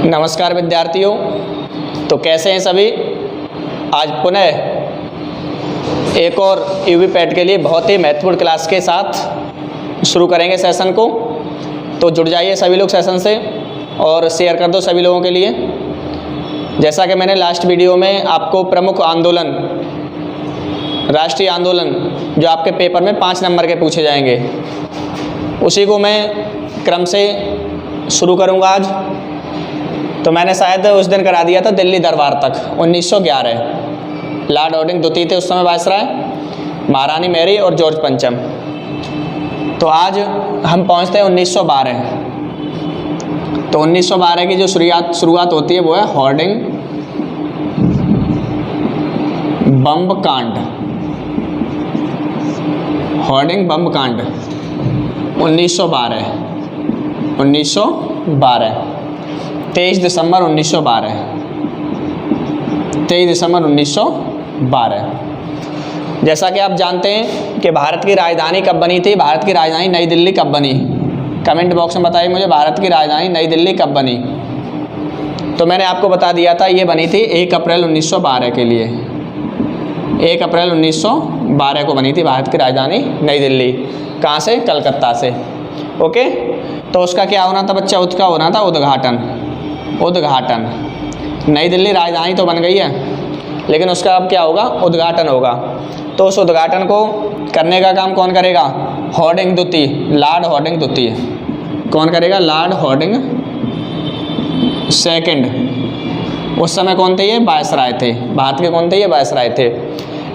नमस्कार विद्यार्थियों। तो कैसे हैं सभी। आज पुनः एक और यूवी पैट के लिए बहुत ही महत्वपूर्ण क्लास के साथ शुरू करेंगे सेशन को। तो जुड़ जाइए सभी लोग सेशन से और शेयर कर दो सभी लोगों के लिए। जैसा कि मैंने लास्ट वीडियो में आपको प्रमुख आंदोलन, राष्ट्रीय आंदोलन जो आपके पेपर में 5 नंबर के पूछे जाएंगे, उसी को मैं क्रम से शुरू करूँगा आज। तो मैंने शायद उस दिन करा दिया था दिल्ली दरबार तक 1911। लॉर्ड हार्डिंग द्वितीय थे उस समय वायसराय, महारानी मैरी और जॉर्ज पंचम। तो आज हम पहुंचते हैं 1912। तो 1912 की जो शुरुआत होती है वो है हार्डिंग बम कांड। हार्डिंग बम कांड 1912 23 दिसंबर 1912। 23 दिसंबर 1912। जैसा कि आप जानते हैं कि भारत की राजधानी कब बनी थी। भारत की राजधानी नई दिल्ली कब बनी, कमेंट बॉक्स में बताइए मुझे। भारत की राजधानी नई दिल्ली कब बनी। तो मैंने आपको बता दिया था ये बनी थी 1 अप्रैल 1912 के लिए। 1 अप्रैल 1912 को बनी थी भारत की राजधानी नई दिल्ली। कहाँ से? कलकत्ता से। ओके। तो उसका क्या होना था बच्चा? उसका होना था उद्घाटन। नई दिल्ली राजधानी तो बन गई है, लेकिन उसका अब क्या होगा? उद्घाटन होगा। तो उस उद्घाटन को करने का काम कौन करेगा? हार्डिंग द्वितीय, लॉर्ड हार्डिंग द्वितीय। कौन करेगा? Lord Hardinge second. उस समय कौन थे? ये वायसराय थे। भारत के कौन थे? ये वायसराय थे।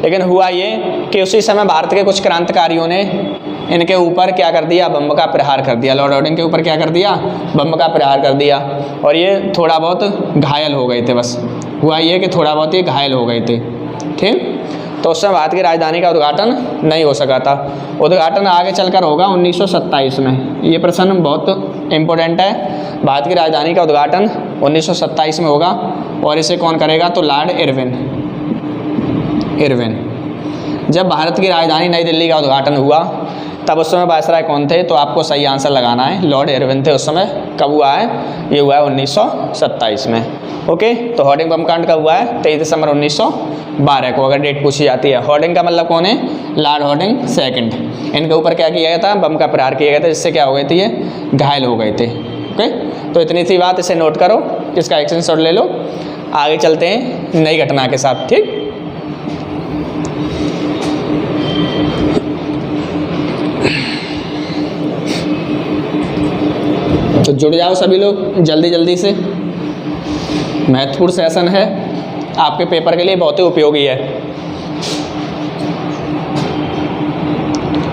लेकिन हुआ ये कि उसी समय भारत के कुछ क्रांतिकारियों ने इनके ऊपर क्या कर दिया? बम का प्रहार कर दिया। लॉर्ड हार्डिंग के ऊपर क्या कर दिया? बम का प्रहार कर दिया। और ये थोड़ा बहुत घायल हो गए थे। बस हुआ ये कि थोड़ा बहुत ये घायल हो गए थे। ठीक। तो उस समय भारत की राजधानी का उद्घाटन नहीं हो सका था। उद्घाटन आगे चलकर होगा 1927 में। ये प्रश्न बहुत इम्पोर्टेंट है। भारत की राजधानी का उद्घाटन 1927 में होगा। और इसे कौन करेगा? तो लॉर्ड इरविन। जब भारत की राजधानी नई दिल्ली का उद्घाटन हुआ तब उस समय वायसराय कौन थे? तो आपको सही आंसर लगाना है, लॉर्ड इरविन थे उस समय। कब हुआ है? ये हुआ है 1927 में। ओके। तो हार्डिंग बम कांड कब हुआ है? 23 दिसंबर 1912 को, अगर डेट पूछी जाती है। हार्डिंग का मतलब कौन है? Lord Hardinge second. इनके ऊपर क्या किया गया था? बम का प्रहार किया गया था, जिससे क्या हो गए थे? ये घायल हो गए थे। ओके। तो इतनी सी बात, इसे नोट करो, इसका एक्शन शॉट ले लो। आगे चलते हैं नई घटना के साथ। ठीक। तो जुड़ जाओ सभी लोग जल्दी जल्दी से। महत्वपूर्ण सेशन है, आपके पेपर के लिए बहुत ही उपयोगी है।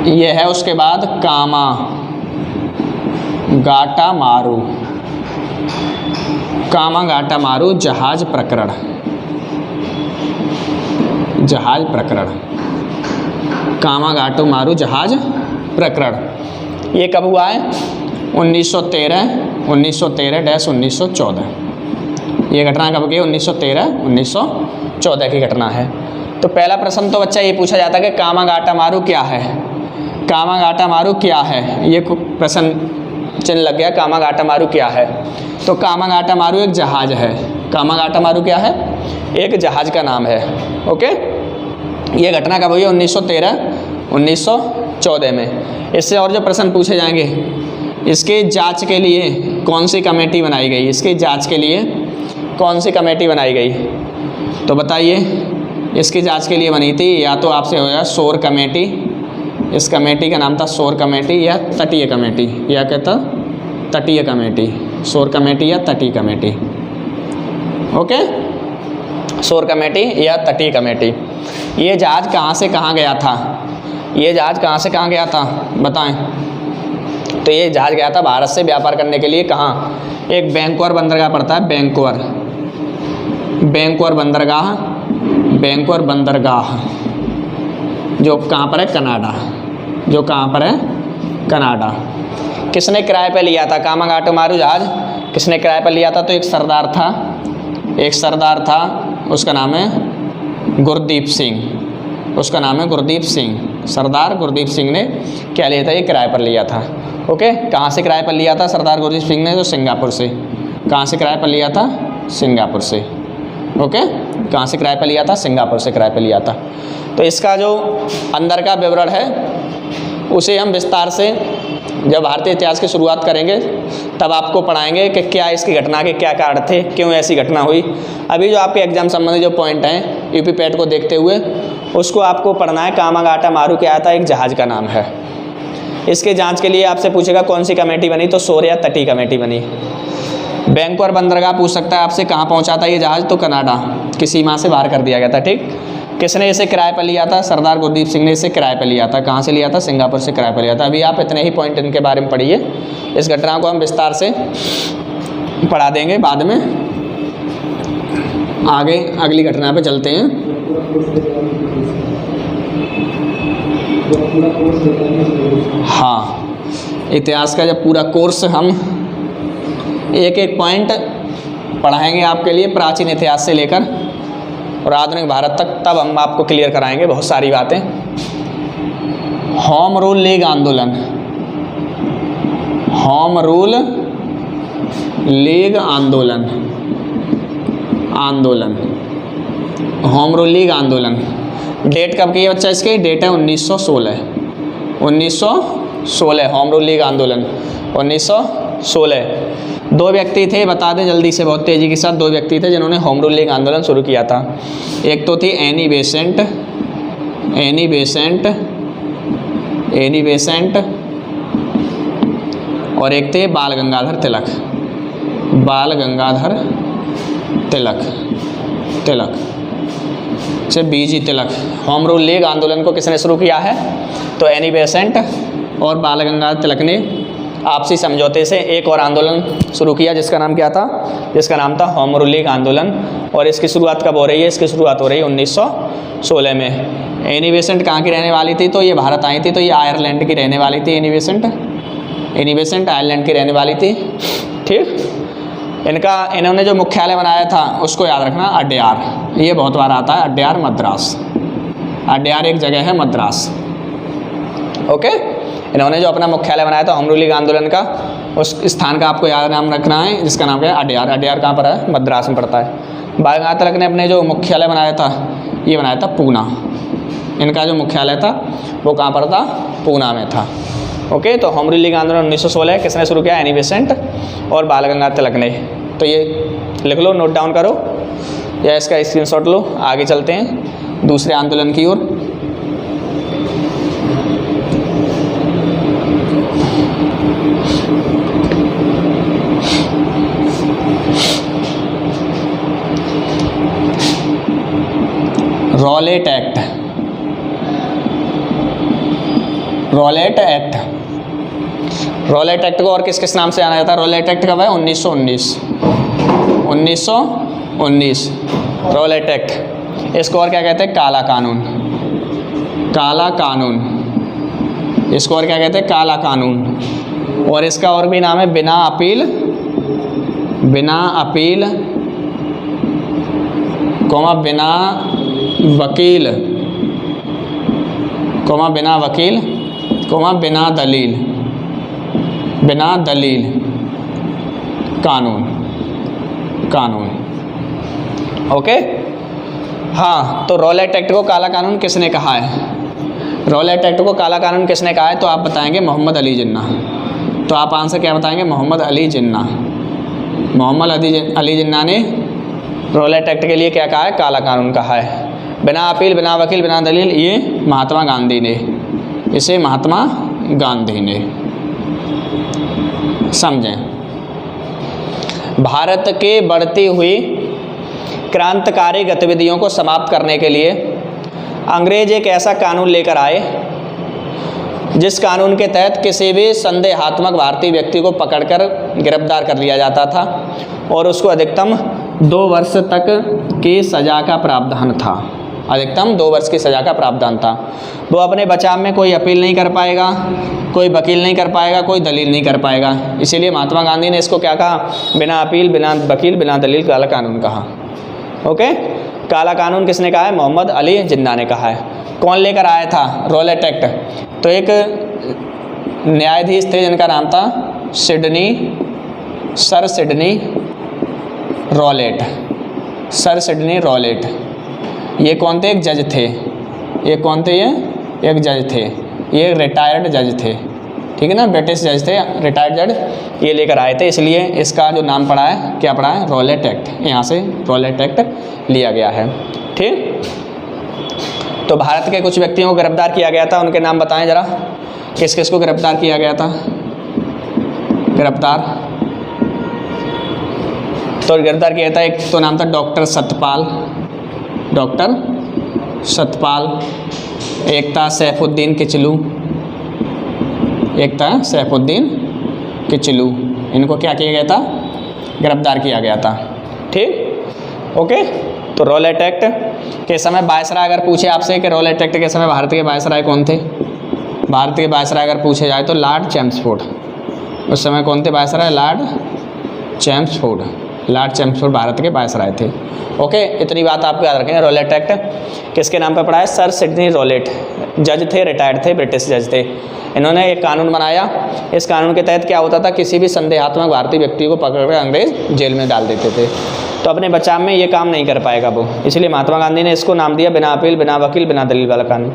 यह है उसके बाद कामागाटा मारू जहाज प्रकरण। कामागाटो मारू जहाज प्रकरण। ये कब हुआ है? 1913-1914। ये घटना कब की? 1913-1914 की घटना है। तो पहला प्रश्न तो बच्चा ये पूछा जाता है कि कामागाटा मारू क्या है? कामागाटा मारू क्या है? ये प्रश्न चिन्ह लग गया। कामागाटा मारू क्या है? तो कामागाटा मारू एक जहाज है। कामागाटा मारू क्या है? एक जहाज का नाम है। ओके। ये घटना कब हुई है? 1913-1914 में। इससे और जो प्रश्न पूछे जाएंगे, इसके जांच के लिए कौन सी कमेटी बनाई गई? इसकी जांच के लिए कौन सी कमेटी बनाई गई? तो बताइए। इसकी जांच के लिए बनी थी, या तो आपसे हो जाए शोर कमेटी, इस कमेटी का नाम था शोर कमेटी, या तटीय कमेटी, या कहता तटीय कमेटी। शोर कमेटी या तटीय कमेटी। ओके। शोर कमेटी या तटीय कमेटी। ये जहाज कहाँ से कहाँ गया था? ये जहाज कहाँ से कहाँ गया था बताएं। तो ये जहाज गया था भारत से व्यापार करने के लिए। कहाँ? एक बैंकोर बंदरगाह पड़ता है, बैंकोर बंदरगाह, जो कहाँ पर है? कनाडा। जो कहाँ पर है? कनाडा। किसने किराए पे लिया था कामागाटो मारू जहाज? किसने किराए पर लिया था? तो एक सरदार था, उसका नाम है गुरदीप सिंह। सरदार गुरदीप सिंह ने क्या लिया था? ये किराए पर लिया था। ओके। कहाँ से किराए पर लिया था सरदार गुरदीप सिंह ने? तो सिंगापुर से। कहाँ से किराए पर लिया था? सिंगापुर से। ओके, कहाँ से किराए पर लिया था? सिंगापुर से किराए पर लिया था। तो इसका जो अंदर का विवरण है उसे हम विस्तार से जब भारतीय इतिहास की शुरुआत करेंगे तब आपको पढ़ाएंगे कि क्या इसकी घटना के क्या कारण थे, क्यों ऐसी घटना हुई। अभी जो आपके एग्जाम संबंधी जो पॉइंट हैं यूपी पैट को देखते हुए उसको आपको पढ़ना है। कामागाटा मारू क्या आता है? एक जहाज़ का नाम है। इसके जांच के लिए आपसे पूछेगा कौन सी कमेटी बनी, तो शोर या तटी कमेटी बनी। बैंकोर बंदरगाह पूछ सकता है आपसे कहाँ पहुँचा था ये जहाज़, तो कनाडा की सीमा से बाहर कर दिया गया था। ठीक, किसने इसे किराए पर लिया था? सरदार गुरदीप सिंह ने इसे किराए पर लिया था। कहाँ से लिया था? सिंगापुर से किराए पर लिया था। अभी आप इतने ही पॉइंट इनके बारे में पढ़िए, इस घटना को हम विस्तार से पढ़ा देंगे बाद में। आगे अगली घटना पे चलते हैं। हाँ, इतिहास का जब पूरा कोर्स हम एक एक पॉइंट पढ़ाएंगे आपके लिए प्राचीन इतिहास से लेकर और आधुनिक भारत तक, तब हम आपको क्लियर कराएंगे बहुत सारी बातें। होम रूल लीग आंदोलन, होम रूल लीग आंदोलन, होम रूल लीग आंदोलन। डेट कब की है बच्चा? इसकी डेट है 1916। 1916 होम रूल लीग आंदोलन 1916। दो व्यक्ति थे, बता दें जल्दी से, बहुत तेज़ी के साथ। दो व्यक्ति थे जिन्होंने होम रूल लीग आंदोलन शुरू किया था। एक तो थी एनी बेसेंट और एक थे बाल गंगाधर तिलक से बीजी तिलक। होम रूल लीग आंदोलन को किसने शुरू किया है? तो एनी बेसेंट और बाल गंगाधर तिलक ने आपसी समझौते से एक और आंदोलन शुरू किया जिसका नाम क्या था? जिसका नाम था होम रूल लीग आंदोलन। और इसकी शुरुआत कब हो रही है? इसकी शुरुआत हो रही है 1916 में। एनी बेसेंट कहाँ की रहने वाली थी? तो ये भारत आई थी, तो ये आयरलैंड की रहने वाली थी। एनी बेसेंट आयरलैंड की रहने वाली थी। ठीक, इन्होंने जो मुख्यालय बनाया था उसको याद रखना, अड्यार। ये बहुत बार आता है, अड्यार मद्रास। अड्यार एक जगह है मद्रास। ओके, इन्होंने जो अपना मुख्यालय बनाया था होम रूल लीग आंदोलन का, उस स्थान का आपको याद नाम रखना है जिसका नाम क्या है? अड्यार। अड्यार कहाँ पर है? मद्रास में पड़ता है। बाल गंगाधर तिलक ने अपने जो मुख्यालय बनाया था ये बनाया था पूना। इनका जो मुख्यालय था वो कहाँ पर था? पूना में था। ओके, तो होम रूल लीग आंदोलन 1916 किसने शुरू किया? एनी बेसेंट और बाल गंगाधर तिलक ने। तो ये लिख लो, नोट डाउन करो या इसका स्क्रीनशॉट लो। आगे चलते हैं दूसरे आंदोलन की ओर। Rowlatt Act. रॉलेट एक्ट को और किस किस नाम से जाना जाता है? रॉलेट एक्ट कब है? 1919 रॉलेट एक्ट। इसको और क्या कहते हैं? काला कानून। इसको और क्या कहते हैं? काला कानून। और इसका और भी नाम है बिना अपील बिना दलील कानून। ओके, हाँ, तो रॉलेट एक्ट को काला कानून किसने कहा है? रॉलेट एक्ट को काला कानून किसने कहा है? तो आप बताएंगे मोहम्मद अली जिन्ना। तो आप आंसर क्या बताएंगे? मोहम्मद अली जिन्ना ने रॉलेट एक्ट के लिए क्या कहा है? काला कानून कहा है। बिना अपील, बिना वकील, बिना दलील, ये महात्मा गांधी ने, इसे महात्मा गांधी ने। समझें, भारत के बढ़ती हुई क्रांतिकारी गतिविधियों को समाप्त करने के लिए अंग्रेज एक ऐसा कानून लेकर आए जिस कानून के तहत किसी भी संदेहात्मक भारतीय व्यक्ति को पकड़कर गिरफ्तार कर लिया जाता था और उसको अधिकतम 2 वर्ष तक की सज़ा का प्रावधान था। अधिकतम 2 वर्ष की सज़ा का प्रावधान था। वो अपने बचाव में कोई अपील नहीं कर पाएगा, कोई वकील नहीं कर पाएगा, कोई दलील नहीं कर पाएगा। इसीलिए महात्मा गांधी ने इसको क्या कहा? बिना अपील, बिना वकील, बिना दलील काला कानून कहा। ओके, काला कानून किसने कहा है? मोहम्मद अली जिन्ना ने कहा है। कौन लेकर आया था रॉलेट एक्ट? तो एक न्यायाधीश थे जिनका नाम था sir Sydney Rowlatt, sir Sydney Rowlatt. ये कौन थे? एक जज थे। ये कौन थे? ये एक जज थे, ये रिटायर्ड जज थे, ठीक है ना, ब्रिटिश जज थे, रिटायर्ड जज ये लेकर आए थे, इसलिए इसका जो नाम पड़ा है, क्या पड़ा है? Rowlatt act. यहाँ से रॉलेट एक्ट लिया गया है, ठीक। तो भारत के कुछ व्यक्तियों को गिरफ्तार किया गया था, उनके नाम बताएं जरा, किस किस को गिरफ्तार किया गया था? गिरफ्तार किया था, एक तो नाम था डॉक्टर सतपाल, डॉक्टर सतपाल, एक था सैफुद्दीन किचलू, एक था सैफुद्दीन किचलू। इनको क्या किया गया था? गिरफ्तार किया गया था, ठीक, ओके। तो रॉलेट एक्ट के समय वायसराय अगर पूछे आपसे कि रॉलेट एक्ट के समय भारत के वायसराय कौन थे? भारत के वायसराय अगर पूछे जाए तो लॉर्ड चैम्सफोर्ड। उस समय कौन थे viceroy? Lord Chelmsford. Lord Chelmsford Bharat के वायसराय थे, ओके। इतनी बात आपको याद रखेंगे। रॉलेट एक्ट किसके नाम पर पड़ा है? सर सिडनी रॉलेट, जज थे, रिटायर्ड थे, ब्रिटिश जज थे। इन्होंने एक कानून बनाया। इस कानून के तहत क्या होता था? किसी भी संदेहात्मक भारतीय व्यक्ति को पकड़कर अंग्रेज जेल में डाल देते थे। तो अपने बचाव में ये काम नहीं कर पाएगा वो, इसलिए महात्मा गांधी ने इसको नाम दिया बिना अपील, बिना वकील, बिना दलील वाला कानून।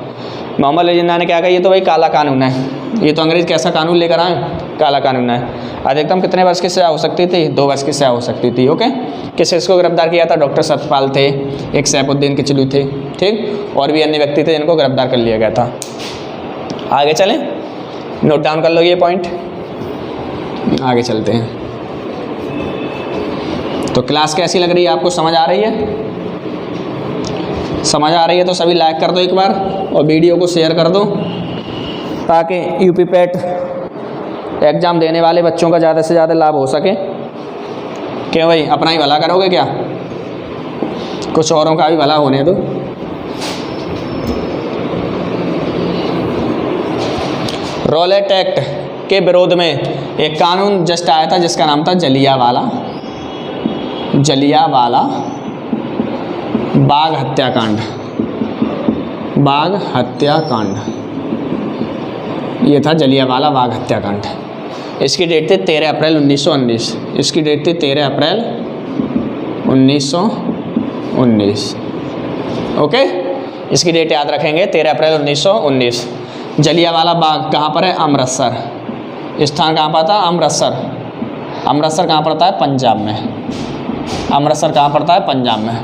मोहम्मद अली जिन्ना ने क्या कहा? ये तो भाई काला कानून है, ये तो अंग्रेज कैसा कानून लेकर आए? काला कानून है। अधिकतम कितने वर्ष की सजा हो सकती थी? 2 वर्ष की सजा हो सकती थी, ओके। किसको गिरफ्तार किया था? डॉक्टर सतपाल थे, एक सैफुद्दीन किचलू थे, ठीक, और भी अन्य व्यक्ति थे जिनको गिरफ्तार कर लिया गया था। आगे चलें, नोट डाउन कर लो ये पॉइंट, आगे चलते हैं। तो क्लास कैसी लग रही है आपको? समझ आ रही है? समझ आ रही है तो सभी लाइक कर दो एक बार, और वीडियो को शेयर कर दो, ताकि यूपी पैट एग्ज़ाम देने वाले बच्चों का ज़्यादा से ज़्यादा लाभ हो सके। क्यों भाई, अपना ही भला करोगे क्या? कुछ औरों का भी भला होने दो। रॉलेट एक्ट के विरोध में एक कानून जस्ट आया था जिसका नाम था जलियांवाला बाग हत्याकांड। बाग हत्याकांड, ये था जलियांवाला बाग हत्याकांड। इसकी डेट थी 13 अप्रैल 1919। इसकी डेट थी 13 अप्रैल 1919, ओके। इसकी डेट याद रखेंगे, 13 अप्रैल 1919। जलियांवाला बाग कहाँ पर है? अमृतसर। स्थान कहाँ पर था? अमृतसर। अमृतसर कहाँ पड़ता है? पंजाब में। अमृतसर कहाँ पड़ता है? पंजाब में,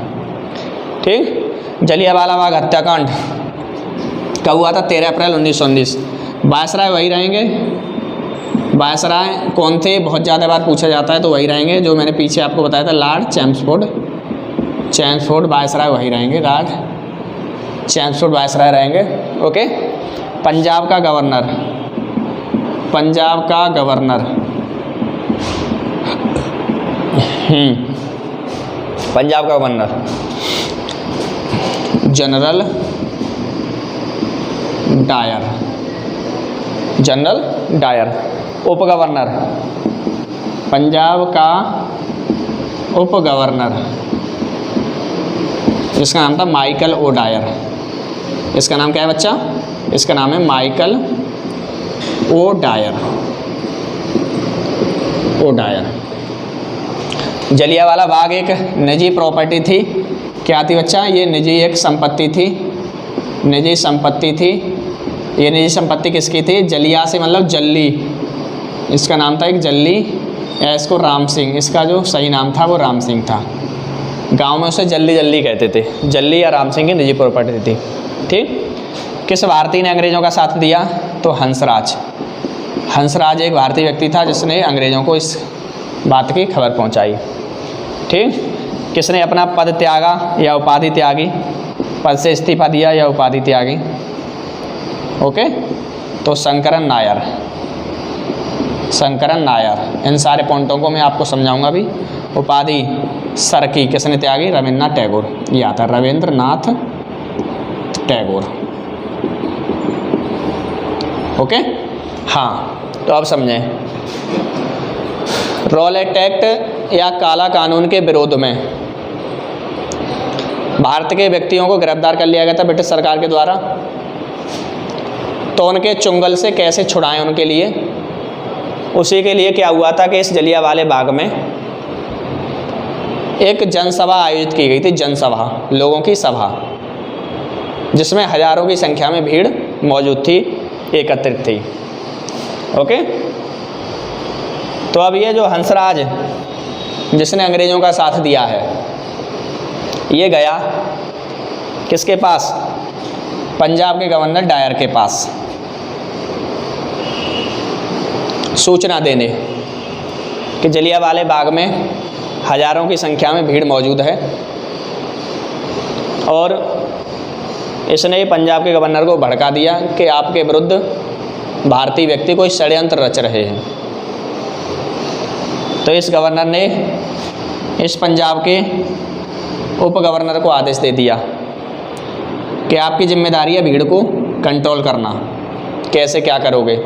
ठीक। जलियांवाला बाग हत्याकांड कब हुआ था? 13 अप्रैल 1919। वायसराय वही रहेंगे। वायसराय कौन थे? बहुत ज़्यादा बार पूछा जाता है, तो वही रहेंगे जो मैंने पीछे आपको बताया था, लॉर्ड चैम्सफोर्ड वायसराय वही रहेंगे, लॉर्ड चैम्सफोर्ड वायसराय रहेंगे, ओके। पंजाब का गवर्नर पंजाब का गवर्नर जनरल डायर। उप गवर्नर, पंजाब का उप गवर्नर, इसका नाम था माइकल ओ डायर। इसका नाम क्या है बच्चा? इसका नाम है Michael O Dyer. Jallianwala Bagh एक निजी प्रॉपर्टी थी। क्या थी बच्चा? ये निजी एक संपत्ति थी, निजी संपत्ति थी। ये निजी संपत्ति किसकी थी? जलिया से मतलब जल्ली, इसका नाम था एक जल्ली, या इसको राम सिंह, इसका जो सही नाम था वो राम सिंह था। गांव में उसे जल्ली कहते थे। जल्ली या राम सिंह की निजी प्रॉपर्टी थी, ठीक। किस भारतीय ने अंग्रेज़ों का साथ दिया? तो हंसराज। हंसराज एक भारतीय व्यक्ति था जिसने अंग्रेज़ों को इस बात की खबर पहुंचाई, ठीक। किसने अपना पद त्यागा या उपाधि त्यागी? पद से इस्तीफा दिया या उपाधि त्यागी, ओके। तो शंकरन नायर। इन सारे पॉइंटों को मैं आपको समझाऊंगा भी। उपाधि सर की किसने त्यागी? रविन्द्रनाथ टैगोर। ये आता रविन्द्रनाथ टैगोर, ओके। हाँ, तो अब समझें। रॉलेट एक्ट या काला कानून के विरोध में भारत के व्यक्तियों को गिरफ्तार कर लिया गया था ब्रिटिश सरकार के द्वारा। तो उनके चुंगल से कैसे छुड़ाएं उनके लिए, उसी के लिए क्या हुआ था कि इस जलियांवाले बाग में एक जनसभा आयोजित की गई थी, जनसभा, लोगों की सभा, जिसमें हजारों की संख्या में भीड़ मौजूद थी, एकत्रित थी। ओके, तो अब ये जो हंसराज जिसने अंग्रेज़ों का साथ दिया है, ये गया किसके पास? पंजाब के गवर्नर डायर के पास सूचना देने कि जलियांवाले बाग में हजारों की संख्या में भीड़ मौजूद है और इसने पंजाब के गवर्नर को भड़का दिया कि आपके विरुद्ध भारतीय व्यक्ति कोई षड्यंत्र रच रहे हैं। तो इस गवर्नर ने इस पंजाब के उप गवर्नर को आदेश दे दिया कि आपकी जिम्मेदारी है भीड़ को कंट्रोल करना, कैसे क्या करोगे।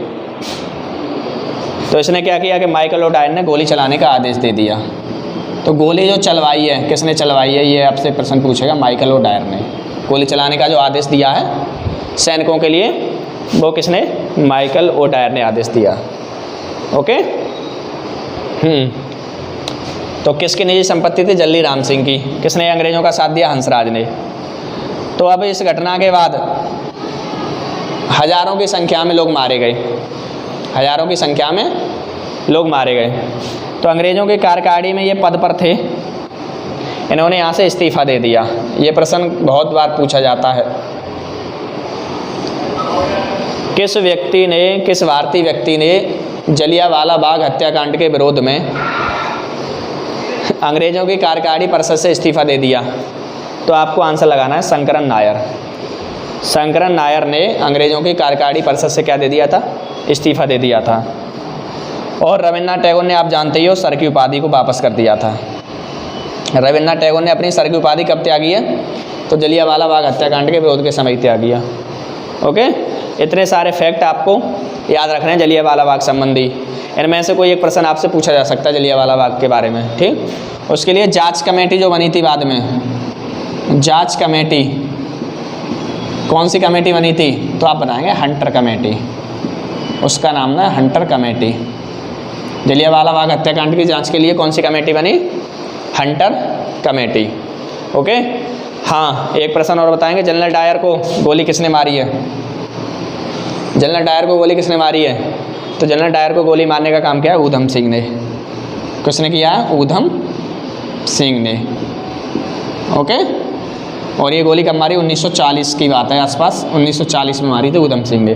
तो इसने क्या किया कि माइकल ओडायर ने गोली चलाने का आदेश दे दिया। तो गोली जो चलवाई है, किसने चलवाई है, ये आपसे प्रश्न पूछेगा। माइकल ओडायर ने गोली चलाने का जो आदेश दिया है सैनिकों के लिए, वो किसने? माइकल ओडायर ने आदेश दिया। ओके, तो किसकी निजी संपत्ति थी? जल्ली राम सिंह की। किसने अंग्रेज़ों का साथ दिया? हंसराज ने। तो अब इस घटना के बाद हजारों की संख्या में लोग मारे गए, हजारों की संख्या में लोग मारे गए। तो अंग्रेज़ों के कार्यकारिणी में ये पद पर थे, इन्होंने यहाँ से इस्तीफ़ा दे दिया। ये प्रश्न बहुत बार पूछा जाता है, किस व्यक्ति ने, किस भारतीय व्यक्ति ने जलियांवाला बाग हत्याकांड के विरोध में अंग्रेज़ों की कार्यकारिणी परिषद से इस्तीफ़ा दे दिया? तो आपको आंसर लगाना है शंकरन नायर। शंकरन नायर ने अंग्रेज़ों की कार्यकारिणी परिषद से क्या दे दिया था? इस्तीफ़ा दे दिया था। और रविन्द्रनाथ टैगोर ने, आप जानते ही हो, सर की उपाधि को वापस कर दिया था। रविन्द्रनाथ टैगोर ने अपनी सर की उपाधि कब त्यागी है? तो जलियांवाला बाग हत्याकांड के विरोध के समय त्यागी है। ओके, इतने सारे फैक्ट आपको याद रखने हैं जलियांवाला बाग संबंधी। इनमें से कोई एक प्रश्न आपसे पूछा जा सकता है जलियांवाला बाग के बारे में। ठीक, उसके लिए जांच कमेटी जो बनी थी बाद में, जांच कमेटी, कौन सी कमेटी बनी थी? तो आप बनाएंगे हंटर कमेटी, उसका नाम ना हंटर कमेटी। जलियांवाला बाग हत्याकांड की जांच के लिए कौन सी कमेटी बनी? Hunter committee. ओके, हाँ, एक प्रश्न और बताएंगे, जनरल डायर को गोली किसने मारी है? जनरल डायर को गोली किसने मारी है? तो जनरल डायर को गोली मारने का काम किया है ऊधम सिंह ने। किसने किया है? ऊधम सिंह ने। ओके, और ये गोली कब मारी? 1940 की बात है आसपास, 1940 में मारी थी ऊधम सिंह ने।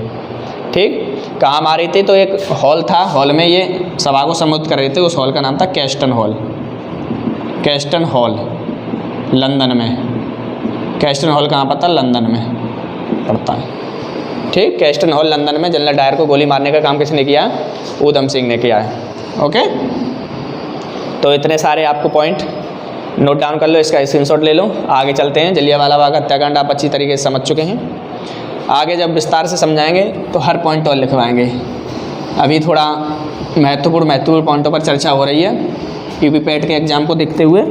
ठीक, कहाँ मारी थी? तो एक हॉल था, हॉल में ये सभा को संबोधित कर रहे थे। उस हॉल का नाम था कैस्टन हॉल। कैस्टन हॉल लंदन में। कैस्टन हॉल कहाँ पड़ता? लंदन में पड़ता है। ठीक, कैस्टन हॉल लंदन में जनरल डायर को गोली मारने का काम किसने किया? ऊधम सिंह ने किया है। ओके, तो इतने सारे आपको पॉइंट नोट डाउन कर लो, इसका स्क्रीनशॉट ले लो। आगे चलते हैं। जलियांवाला बाग हत्याकांड आप अच्छी तरीके से समझ चुके हैं। आगे जब विस्तार से समझाएंगे तो हर पॉइंट और लिखवाएंगे। अभी थोड़ा महत्वपूर्ण पॉइंटों पर चर्चा हो रही है यूपी पैट के एग्ज़ाम को देखते हुए।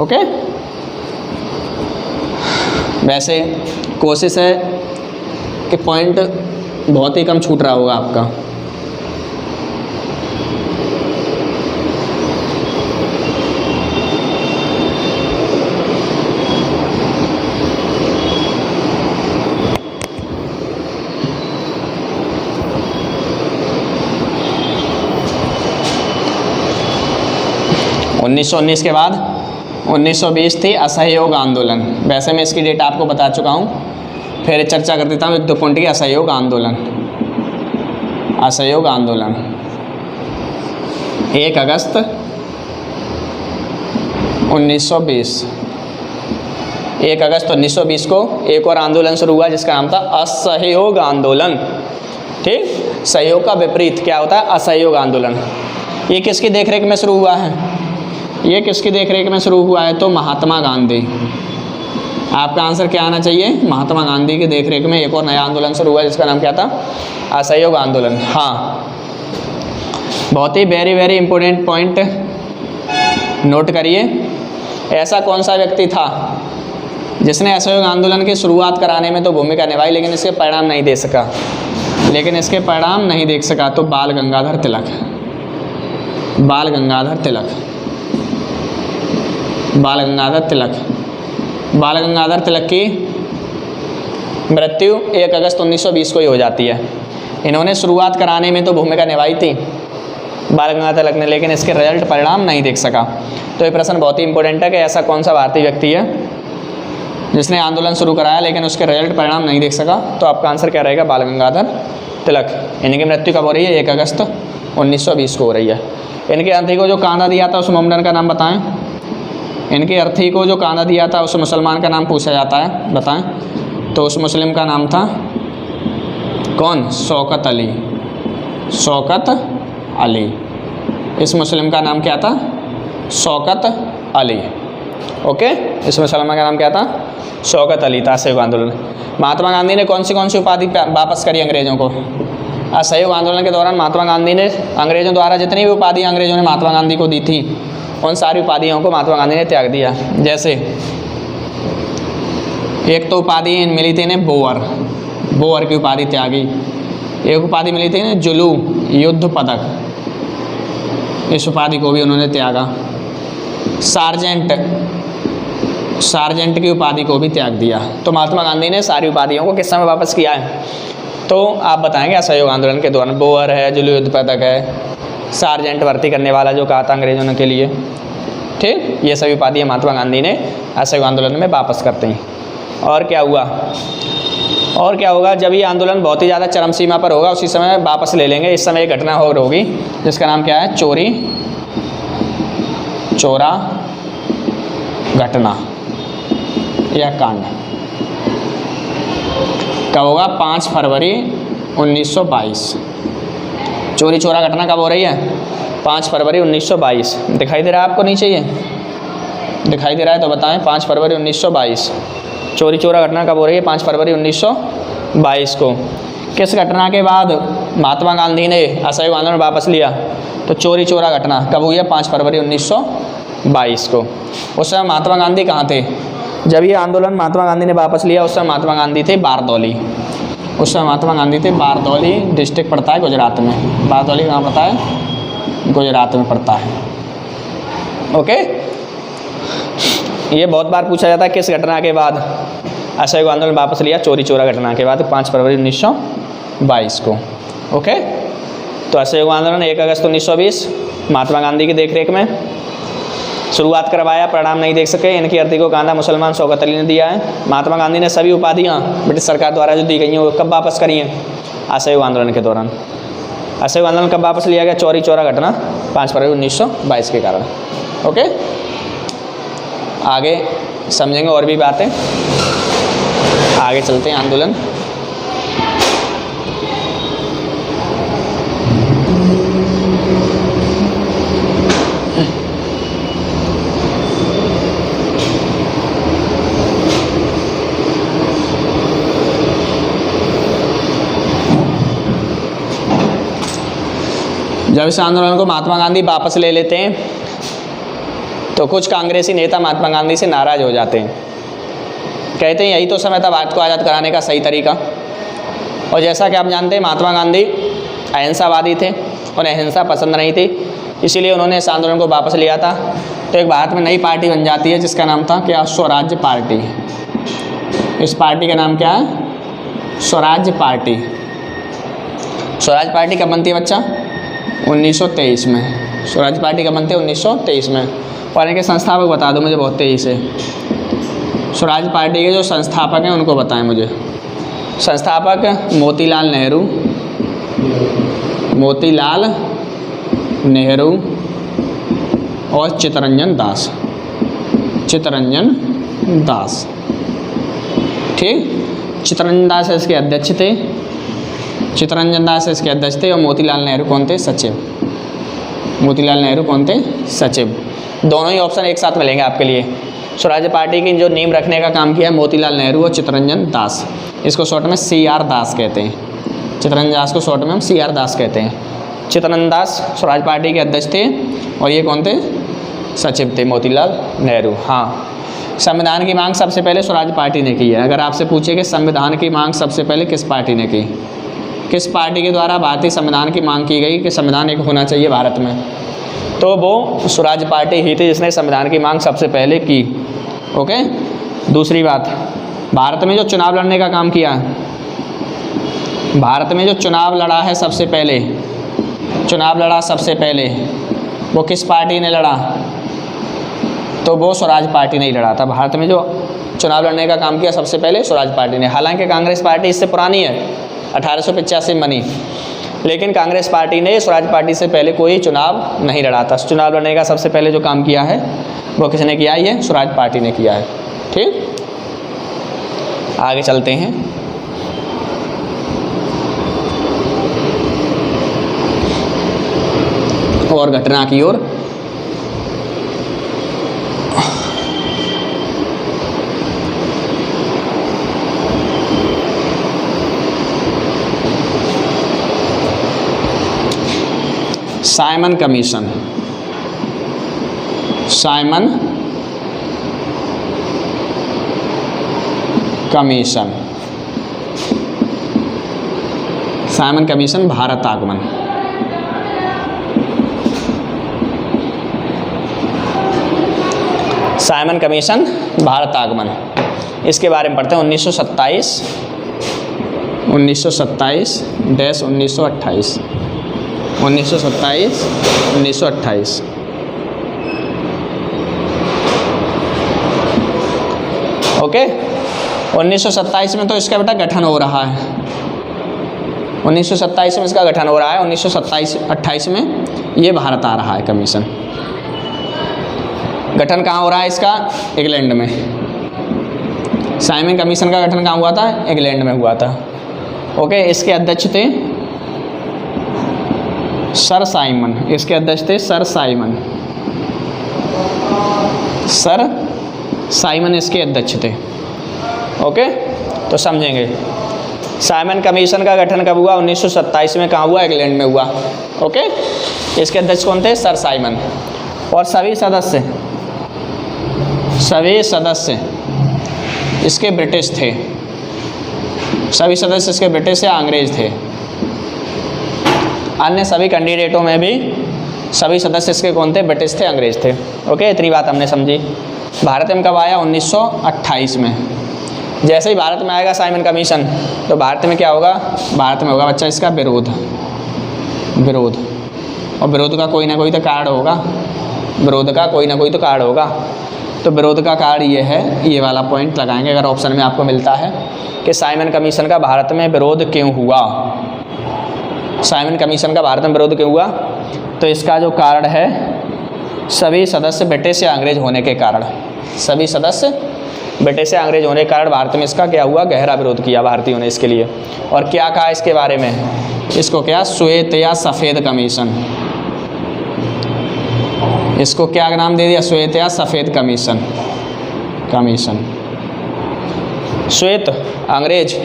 ओके, वैसे कोशिश है कि पॉइंट बहुत ही कम छूट रहा होगा आपका। (1919) के बाद 1920 थी असहयोग आंदोलन। वैसे मैं इसकी डेट आपको बता चुका हूँ, फिर चर्चा कर देता हूँ एक दो पॉइंट की। असहयोग आंदोलन, असहयोग आंदोलन 1 अगस्त 1920। 1 अगस्त 1920 को एक और आंदोलन शुरू हुआ जिसका नाम था असहयोग आंदोलन। ठीक, सहयोग का विपरीत क्या होता है? असहयोग आंदोलन। ये किसकी देखरेख में शुरू हुआ है? ये किसकी देखरेख में शुरू हुआ है? तो महात्मा गांधी। आपका आंसर क्या आना चाहिए? महात्मा गांधी की देखरेख में एक और नया आंदोलन शुरू हुआ जिसका नाम क्या था? असहयोग आंदोलन। हाँ, बहुत ही वेरी इंपॉर्टेंट पॉइंट नोट करिए। ऐसा कौन सा व्यक्ति था जिसने असहयोग आंदोलन की शुरुआत कराने में तो भूमिका निभाई लेकिन इसके परिणाम नहीं दे सका? इसके परिणाम नहीं देख सका तो बाल गंगाधर तिलक। बाल गंगाधर तिलक। बाल गंगाधर तिलक। बाल गंगाधर तिलक की मृत्यु 1 अगस्त 1920 को ही हो जाती है। इन्होंने शुरुआत कराने में तो भूमिका निभाई थी बाल गंगाधर तिलक ने, लेकिन इसके रिजल्ट परिणाम नहीं देख सका। तो ये प्रश्न बहुत ही इंपॉर्टेंट है कि ऐसा कौन सा भारतीय व्यक्ति है जिसने आंदोलन शुरू कराया लेकिन उसके रिजल्ट परिणाम नहीं देख सका। तो आपका आंसर क्या रहेगा? बाल गंगाधर तिलक। इनकी मृत्यु कब हो रही है? 1 अगस्त 1920 को हो रही है। इनके अर्थी को जो कांधा दिया था उस मोमडन का नाम बताएं। इनके अर्थी को जो कांधा दिया था उस मुसलमान का नाम पूछा जाता है, बताएं। तो उस मुस्लिम का नाम था कौन? शौकत अली। शौकत अली। इस मुस्लिम का नाम क्या था? शौकत अली। ओके, इस मुसलमान का नाम क्या था? शौकत अली था। असहयोग आंदोलन। महात्मा गांधी ने कौन सी उपाधि वापस करी अंग्रेजों को? असहयोग आंदोलन के दौरान महात्मा गांधी ने अंग्रेजों द्वारा जितनी भी उपाधि अंग्रेजों ने महात्मा गांधी को दी थी उन सारी उपाधियों को महात्मा गांधी ने त्याग दिया। जैसे एक तो उपाधि मिली थी इन्हें बोअर, बोअर की उपाधि त्यागी। एक उपाधि मिली थी इन्हें जुलू, युद्ध पदक, इस उपाधि को भी उन्होंने त्यागा। सार्जेंट, सार्जेंट की उपाधि को भी त्याग दिया। तो महात्मा गांधी ने सारी उपाधियों को किस समय वापस किया है? तो आप बताएंगे असहयोग आंदोलन के दौरान। बोअर है, जुलू युद्ध पदक है, सार्जेंट भर्ती करने वाला जो कहा था अंग्रेजों ने के लिए, ठीक, ये सभी उपाधियाँ महात्मा गांधी ने असहयोग आंदोलन में वापस करते हैं। और क्या हुआ? और क्या होगा? जब ये आंदोलन बहुत ही ज़्यादा चरम सीमा पर होगा उसी समय वापस ले लेंगे। इस समय एक घटना और होगी जिसका नाम क्या है? चोरी चोरा घटना या कांड। कब होगा? 5 फरवरी 1922। चोरी चोरा घटना कब हो रही है? 5 फरवरी 1922। दिखाई दे रहा है आपको नीचे? ये दिखाई दे रहा है तो बताएं। 5 फरवरी 1922 चोरी चोरा घटना कब हो रही है? 5 फरवरी 1922 को। किस घटना के बाद महात्मा गांधी ने असहयोग आंदोलन वापस लिया? तो चोरी चोरा घटना कब हुई है? 5 फरवरी 1922 को। उस समय महात्मा गांधी कहाँ थे? जब ये आंदोलन महात्मा गांधी ने वापस लिया उस समय महात्मा गांधी थे बारदौली। उस समय महात्मा गांधी थे बारदौली, डिस्ट्रिक्ट पड़ता है गुजरात में। बारदौली कहाँ पड़ता है? गुजरात में पड़ता है। ओके, ये बहुत बार पूछा जाता है किस घटना के बाद असहयोग आंदोलन वापस लिया? चोरी चोरा घटना के बाद 5 फरवरी 1922 को। ओके, तो असहयोग आंदोलन 1 अगस्त 1920 महात्मा गांधी की देखरेख में शुरुआत करवाया, परिणाम नहीं देख सके। इनकी अर्थी को कांधा मुसलमान शौकत अली ने दिया है। महात्मा गांधी ने सभी उपाधियाँ ब्रिटिश सरकार द्वारा जो दी गई हैं वो कब वापस करी हैं? असहयोग आंदोलन के दौरान। असहयोग आंदोलन कब वापस लिया गया? चोरी चोरा घटना 5 फरवरी 1922 के कारण। ओके, आगे समझेंगे और भी बातें। आगे चलते हैं। आंदोलन जब इस आंदोलन को महात्मा गांधी वापस ले लेते हैं तो कुछ कांग्रेसी नेता महात्मा गांधी से नाराज हो जाते हैं। कहते हैं यही तो समय था भारत को आज़ाद कराने का सही तरीका। और जैसा कि आप जानते हैं महात्मा गांधी अहिंसावादी थे, उन्हें अहिंसा पसंद नहीं थी, इसीलिए उन्होंने इस आंदोलन को वापस लिया था। तो एक भारत में नई पार्टी बन जाती है जिसका नाम था क्या? स्वराज्य पार्टी। इस पार्टी का नाम क्या है? स्वराज्य पार्टी। स्वराज्य पार्टी कब बनती है बच्चा? 1923 में। स्वराज्य पार्टी कब बनती है? 1923 में। और इनके संस्थापक बता दो मुझे बहुत तेज़ी से। स्वराज्य पार्टी के जो संस्थापक हैं उनको बताएं मुझे। संस्थापक मोतीलाल नेहरू, मोतीलाल नेहरू और चित्तरंजन दास। चित्तरंजन दास, ठीक। चित्तरंजन दास इसके अध्यक्ष थे। चित्तरंजन दास इसके अध्यक्ष थे। और मोतीलाल नेहरू कौन थे? सचिव। मोतीलाल नेहरू कौन थे? सचिव। दोनों ही ऑप्शन एक साथ मिलेंगे आपके लिए। स्वराज्य पार्टी की जो नींव रखने का काम किया है मोतीलाल नेहरू और चित्तरंजन दास। इसको शॉर्ट में CR दास कहते हैं। चित्तरंजन दास को शॉर्ट में हम CR दास कहते हैं। चित्तरंजन दास स्वराज्य पार्टी के अध्यक्ष थे और ये कौन थे? सचिव थे मोतीलाल नेहरू। हाँ, संविधान की मांग सबसे पहले स्वराज्य पार्टी ने की है। अगर आपसे पूछे कि संविधान की मांग सबसे पहले किस पार्टी ने की, किस पार्टी के द्वारा भारतीय संविधान की मांग की गई कि संविधान एक होना चाहिए भारत में, तो वो स्वराज पार्टी ही थी जिसने संविधान की मांग सबसे पहले की। ओके। दूसरी बात, भारत में जो चुनाव लड़ने का काम किया, भारत में जो चुनाव लड़ा है सबसे पहले, चुनाव लड़ा सबसे पहले, वो किस पार्टी ने लड़ा? तो वो स्वराज पार्टी ने ही लड़ा था। भारत में जो चुनाव लड़ने का काम किया सबसे पहले स्वराज पार्टी ने। हालांकि कांग्रेस पार्टी इससे पुरानी है, 1885 में बनी, लेकिन कांग्रेस पार्टी ने स्वराज पार्टी से पहले कोई चुनाव नहीं लड़ा था। चुनाव लड़ने का सबसे पहले जो काम किया है वो किसने किया? ये स्वराज पार्टी ने किया है। ठीक, आगे चलते हैं। और घटना की ओर। Simon Commission, Simon Commission, Simon Commission Bharat आगमन। साइमन कमीशन भारत आगमन, इसके बारे में पढ़ते हैं। 1927 1927 1928 1927 1928। ओके। 1927 में तो इसका बेटा गठन हो रहा है, 1927 में इसका गठन हो रहा है। 1927-28 में ये भारत आ रहा है कमीशन। गठन कहाँ हो रहा है इसका? इंग्लैंड में। साइमन कमीशन का गठन कहाँ हुआ था? इंग्लैंड में हुआ था। ओके। इसके अध्यक्ष थे सर साइमन, इसके अध्यक्ष थे सर साइमन, सर साइमन इसके अध्यक्ष थे। ओके, तो समझेंगे। साइमन कमीशन का गठन कब हुआ? 1927 में। कहाँ हुआ? इंग्लैंड में हुआ। ओके। इसके अध्यक्ष कौन थे? Sir Simon. और सभी सदस्य इसके ब्रिटिश थे, सभी सदस्य इसके ब्रिटिश या अंग्रेज थे। अन्य सभी कैंडिडेटों में भी सभी सदस्य इसके कौन थे? ब्रिटिश थे, अंग्रेज थे। ओके, इतनी बात हमने समझी। भारत में कब आया? 1928 में। जैसे ही भारत में आएगा साइमन कमीशन, तो भारत में क्या होगा? भारत में होगा बच्चा इसका विरोध। और विरोध का कोई ना कोई तो कारण होगा, विरोध का कोई ना कोई तो कारण होगा। तो विरोध का कारण ये है, ये वाला पॉइंट लगाएंगे अगर ऑप्शन में आपको मिलता है कि साइमन कमीशन का भारत में विरोध क्यों हुआ। साइमन कमीशन का भारत में विरोध क्यों हुआ? तो इसका जो कारण है, सभी सदस्य ब्रिटिश या अंग्रेज होने के कारण, सभी सदस्य ब्रिटिश या अंग्रेज होने के कारण भारत में इसका क्या हुआ? गहरा विरोध किया भारतीयों ने इसके लिए। और क्या कहा इसके बारे में? इसको क्या? श्वेत या सफ़ेद कमीशन। इसको क्या नाम दे दिया? श्वेत या सफ़ेद कमीशन। श्वेत अंग्रेज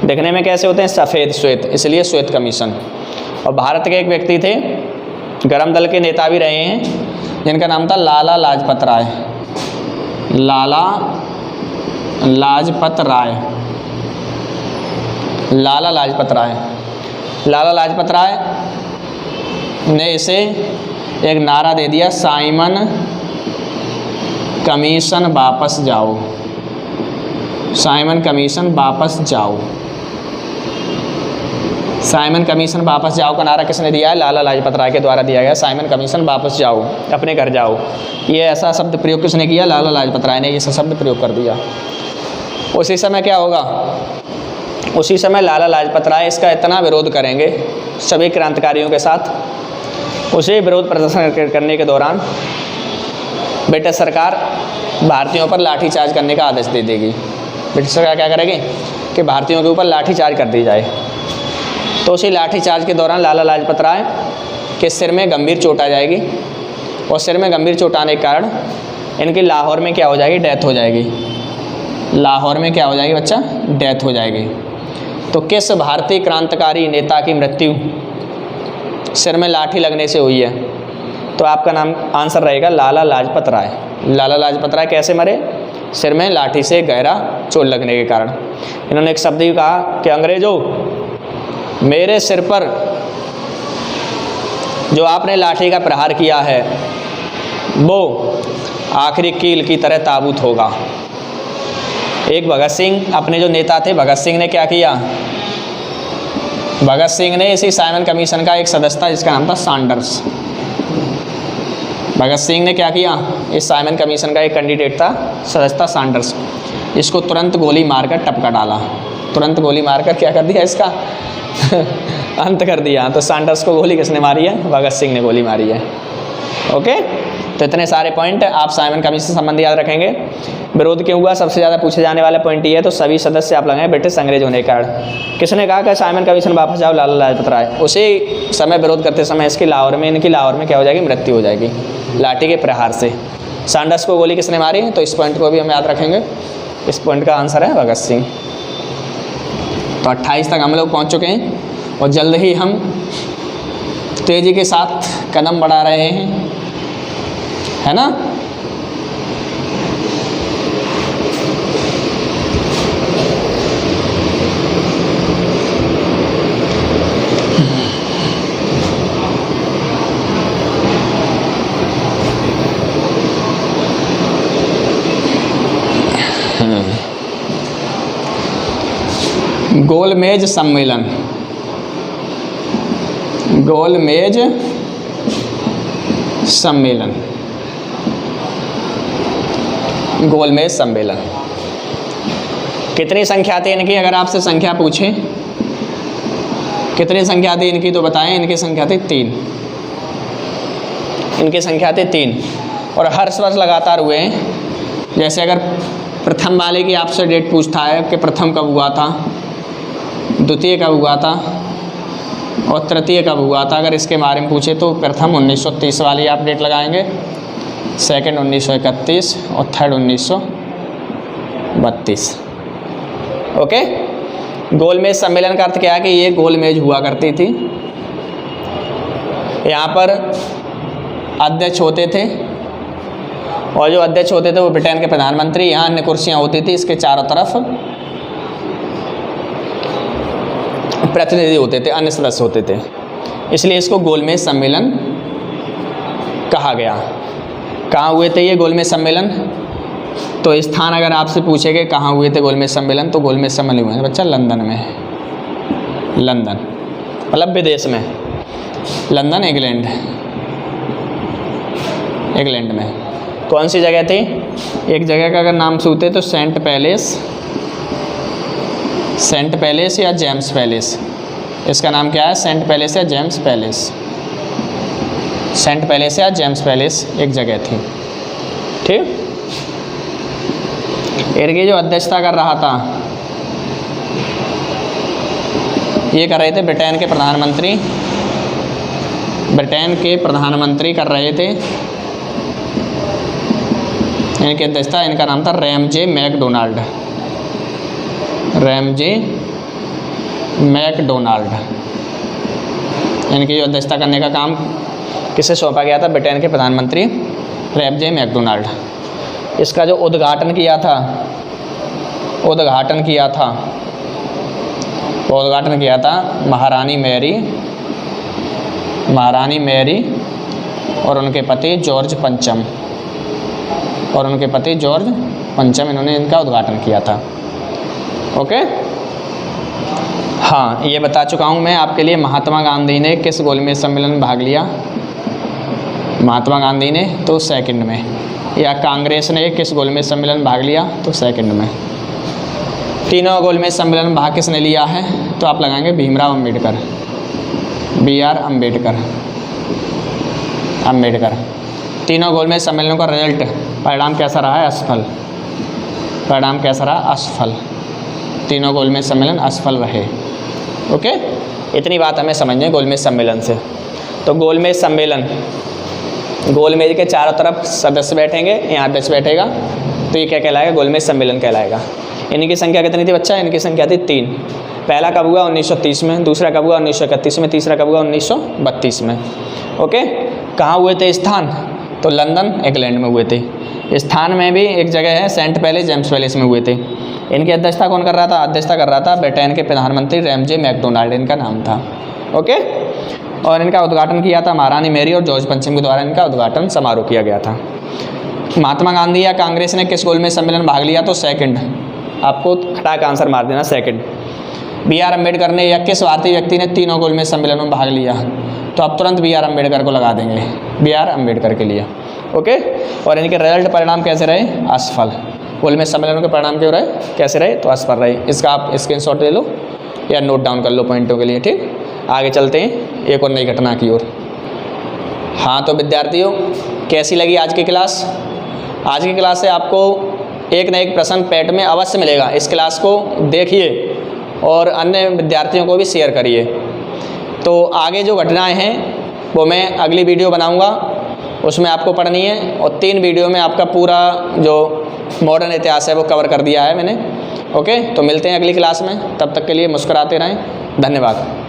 देखने में कैसे होते हैं? सफ़ेद, श्वेत, इसलिए श्वेत कमीशन। और भारत के एक व्यक्ति थे, गरम दल के नेता भी रहे हैं, जिनका नाम था लाला लाजपत राय। लाला लाजपत राय ने इसे एक नारा दे दिया, साइमन कमीशन वापस जाओ, साइमन कमीशन वापस जाओ। साइमन कमीशन वापस जाओ का नारा किसने दिया है? लाला लाजपत राय के द्वारा दिया गया। साइमन कमीशन वापस जाओ, अपने घर जाओ। ये ऐसा शब्द प्रयोग किसने किया? लाला लाजपत राय ने ये शब्द प्रयोग कर दिया। उसी समय क्या होगा? उसी समय लाला लाजपत राय इसका इतना विरोध करेंगे सभी क्रांतिकारियों के साथ। उसे विरोध प्रदर्शन करने के दौरान ब्रिटिश सरकार भारतीयों पर लाठीचार्ज करने का आदेश दे देगी। ब्रिटिश सरकार क्या करेगी कि भारतीयों के ऊपर लाठीचार्ज कर दी जाए। तो उसी लाठीचार्ज के दौरान लाला लाजपत राय के सिर में गंभीर चोट आ जाएगी, और सिर में गंभीर चोट आने के कारण इनकी लाहौर में क्या हो जाएगी? डेथ हो जाएगी। लाहौर में क्या हो जाएगी बच्चा? डेथ हो जाएगी। तो किस भारतीय क्रांतिकारी नेता की मृत्यु सिर में लाठी लगने से हुई है? तो आपका नाम आंसर रहेगा लाला लाजपत राय। लाला लाजपत राय कैसे मरे? सिर में लाठी से गहरा चोट लगने के कारण। इन्होंने एक शब्द ही कहा कि अंग्रेजों, मेरे सिर पर जो आपने लाठी का प्रहार किया है वो आखिरी कील की तरह ताबूत होगा। एक भगत सिंह अपने जो नेता थे, भगत सिंह ने क्या किया? भगत सिंह ने इसी साइमन कमीशन का एक सदस्य था जिसका नाम था सैंडर्स। भगत सिंह ने क्या किया? इस साइमन कमीशन का एक कैंडिडेट था, सदस्य था सैंडर्स। इसको तुरंत गोली मारकर टपका डाला, तुरंत गोली मारकर क्या कर दिया? इसका अंत कर दिया। तो सैंडर्स को गोली किसने मारी है? भगत सिंह ने गोली मारी है। ओके, तो इतने सारे पॉइंट आप साइमन कमीशन से संबंध याद रखेंगे। विरोध क्यों हुआ? सबसे ज़्यादा पूछे जाने वाला पॉइंट ये है। तो सभी सदस्य आप लगाएं ब्रिटिश अंग्रेज होने के कारण। किसने कहा कि साइमन कमीशन वापस जाओ? लाला लाजपत राय। उसी समय विरोध करते समय इनकी लाहौर में क्या हो जाएगी? मृत्यु हो जाएगी लाठी के प्रहार से। सैंडर्स को गोली किसने मारी? तो इस पॉइंट को भी हम याद रखेंगे। इस पॉइंट का आंसर है भगत सिंह। तो 28 तक हम लोग पहुँच चुके हैं और जल्द ही हम तेज़ी के साथ कदम बढ़ा रहे हैं, है ना? गोलमेज सम्मेलन, गोलमेज सम्मेलन, गोलमेज सम्मेलन कितनी संख्या थी इनकी? अगर आपसे संख्या पूछें कितनी संख्या थी इनकी तो बताएं। इनकी संख्या थी 3। इनकी संख्या थी 3 और हर वर्ष लगातार हुए हैं। जैसे अगर प्रथम वाले की आपसे डेट पूछता है कि प्रथम कब हुआ था, द्वितीय कब हुआ था और तृतीय कब हुआ था, अगर इसके बारे में पूछे तो प्रथम 1930 वाली आप डेट लगाएंगे, सेकंड 1931 और थर्ड 1932। ओके, गोलमेज सम्मेलन का अर्थ क्या है कि ये गोलमेज हुआ करती थी। यहाँ पर अध्यक्ष होते थे और जो अध्यक्ष होते थे वो ब्रिटेन के प्रधानमंत्री। यहाँ अन्य कुर्सियाँ होती थी, इसके चारों तरफ प्रतिनिधि होते थे, अन्य सदस्य होते थे, इसलिए इसको गोलमेज सम्मेलन कहा गया। कहाँ हुए थे ये गोलमेज सम्मेलन? तो स्थान अगर आपसे पूछे कि कहाँ हुए थे गोलमेज सम्मेलन, तो गोलमेज सम्मेलन हुए हैं बच्चा लंदन में। लंदन मतलब विदेश में, लंदन इंग्लैंड, इंग्लैंड में। कौन सी जगह थी? एक जगह का अगर नाम सूते तो सेंट पैलेस, सेंट पैलेस या जेम्स पैलेस। इसका नाम क्या है? सेंट पैलेस या जेम्स पैलेस। सेंट पैलेस या जेम्स पैलेस एक जगह थी। ठीक, इनकी जो अध्यक्षता कर रहा था ये कर रहे थे ब्रिटेन के प्रधानमंत्री। ब्रिटेन के प्रधानमंत्री कर रहे थे। इनकी अध्यक्षता, इनका नाम था रैमजे मैकडोनाल्ड। Ramsay McDonald. इनकी जो अध्यक्षता करने का काम किसे सौंपा गया था? ब्रिटेन के प्रधानमंत्री रैमजे मैकडोनाल्ड। इसका जो उद्घाटन किया था, उद्घाटन किया था महारानी मैरी, महारानी मैरी और उनके पति जॉर्ज पंचम, और उनके पति जॉर्ज पंचम, इन्होंने इनका उद्घाटन किया था। ओके, हाँ, ये बता चुका हूँ मैं आपके लिए। महात्मा गांधी ने किस गोलमेज सम्मेलन में भाग लिया? महात्मा गांधी ने तो सेकंड में। या कांग्रेस ने किस गोलमेज सम्मेलन में भाग लिया? तो सेकंड में। तीनों गोलमेज सम्मेलन में भाग किसने लिया है? तो आप लगाएंगे भीमराव अम्बेडकर, BR अम्बेडकर, अम्बेडकर। तीनों गोलमेज सम्मेलनों का रिजल्ट, परिणाम कैसा रहा है? असफल। परिणाम कैसा रहा? असफल। तीनों गोलमेज सम्मेलन असफल रहे। ओके, इतनी बात हमें समझनी है गोलमेज सम्मेलन से। तो गोलमेज सम्मेलन, गोलमेज के चारों तरफ सदस्य बैठेंगे, यहाँ अध्यक्ष बैठेगा, तो ये क्या कहलाएगा? गोलमेज सम्मेलन कहलाएगा। इनकी संख्या कितनी थी बच्चा? इनकी संख्या थी 3। पहला कब हुआ? 1930 में, दूसरा कब हुआ? 1931 में, तीसरा कब हुआ? 1932 में। ओके, कहाँ हुए थे स्थान? तो लंदन इंग्लैंड में हुए थे। स्थान में भी एक जगह है सेंट पैलेस, जेम्स पैलेस में हुए थे। इनकी अध्यक्षता कौन कर रहा था? अध्यक्षता कर रहा था ब्रिटेन के प्रधानमंत्री रैमजे मैकडोनाल्ड, इनका नाम था। ओके, और इनका उद्घाटन किया था महारानी मेरी और जॉर्ज पंचम के द्वारा इनका उद्घाटन समारोह किया गया था। महात्मा गांधी या कांग्रेस ने किस गोलमेज सम्मेलन में भाग लिया? तो सेकंड, आपको खटाक आंसर मार देना सेकंड। बी आर अम्बेडकर ने या किस भारतीय व्यक्ति ने तीनों गोलमेज सम्मेलनों में भाग लिया? तो आप तुरंत बी आर अम्बेडकर को लगा देंगे, बी आर अम्बेडकर के लिए। ओके, और इनके रिजल्ट परिणाम कैसे रहे? असफल। गोलमेज सम्मेलनों के परिणाम क्यों रहे, कैसे रहे? तो असफल रहे। इसका आप स्क्रीनशॉट ले लो या नोट डाउन कर लो पॉइंटों के लिए। ठीक, आगे चलते हैं एक और नई घटना की ओर। हाँ तो विद्यार्थियों, कैसी लगी आज की क्लास? आज की क्लास से आपको एक न एक प्रश्न पैट में अवश्य मिलेगा। इस क्लास को देखिए और अन्य विद्यार्थियों को भी शेयर करिए। तो आगे जो घटनाएं हैं वो मैं अगली वीडियो बनाऊंगा, उसमें आपको पढ़नी है। और 3 वीडियो में आपका पूरा जो मॉडर्न इतिहास है वो कवर कर दिया है मैंने। ओके, तो मिलते हैं अगली क्लास में, तब तक के लिए मुस्कुराते रहें। धन्यवाद।